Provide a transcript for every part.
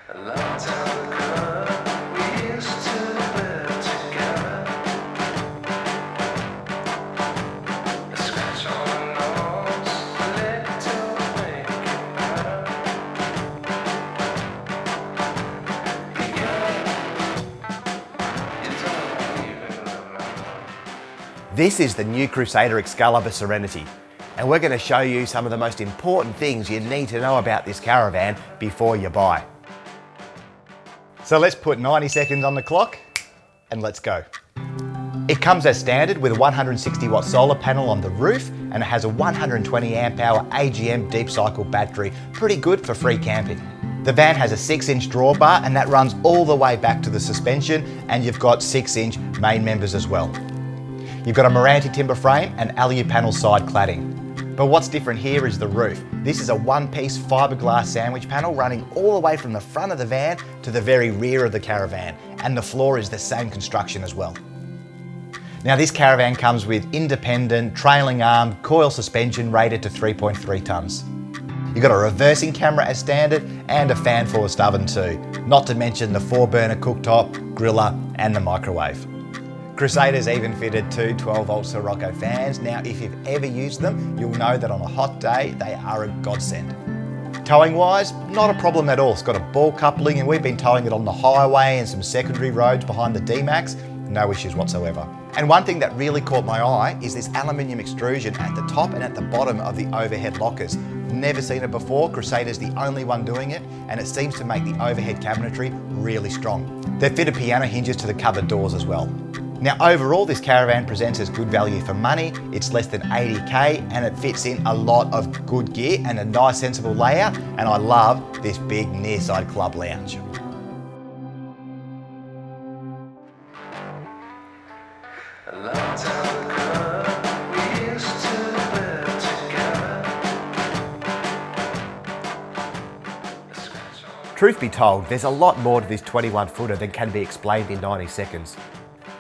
A long time ago, we used to live together. A scratch on the nose, a little thinking better. You don't even remember. This is the new Crusader Excalibur Serenity, and we're going to show you some of the most important things you need to know about this caravan before you buy. So let's put 90 seconds on the clock and let's go. It comes as standard with a 160 watt solar panel on the roof, and it has a 120 amp hour AGM deep cycle battery, pretty good for free camping. The van has a 6-inch drawbar and that runs all the way back to the suspension, and you've got 6-inch main members as well. You've got a Meranti timber frame and alu panel side cladding. But what's different here is the roof. This is a one-piece fibreglass sandwich panel running all the way from the front of the van to the very rear of the caravan, and the floor is the same construction as well. Now this caravan comes with independent trailing arm coil suspension rated to 3.3 tonnes. You've got a reversing camera as standard and a fan forced oven too, not to mention the 4-burner cooktop, griller and the microwave. Crusader's even fitted two 12-volt Sirocco fans. Now, if you've ever used them, you'll know that on a hot day, they are a godsend. Towing wise, not a problem at all. It's got a ball coupling and we've been towing it on the highway and some secondary roads behind the D-Max. No issues whatsoever. And one thing that really caught my eye is this aluminium extrusion at the top and at the bottom of the overhead lockers. Never seen it before. Crusader's the only one doing it, and it seems to make the overhead cabinetry really strong. They've fitted piano hinges to the covered doors as well. Now overall, this caravan presents as good value for money. It's less than 80k and it fits in a lot of good gear and a nice sensible layout, and I love this big near-side club lounge. A long time ago, we used to live together. Truth be told, there's a lot more to this 21-footer than can be explained in 90 seconds.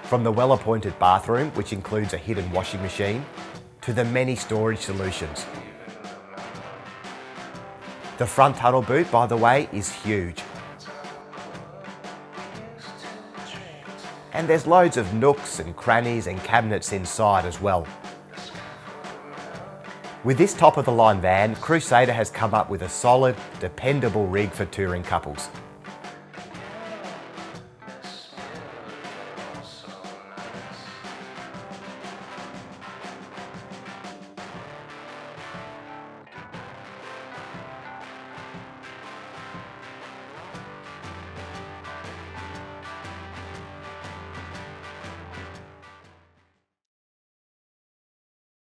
From the well-appointed bathroom, which includes a hidden washing machine, to the many storage solutions. The front tunnel boot, by the way, is huge. And there's loads of nooks and crannies and cabinets inside as well. With this top-of-the-line van, Crusader has come up with a solid, dependable rig for touring couples.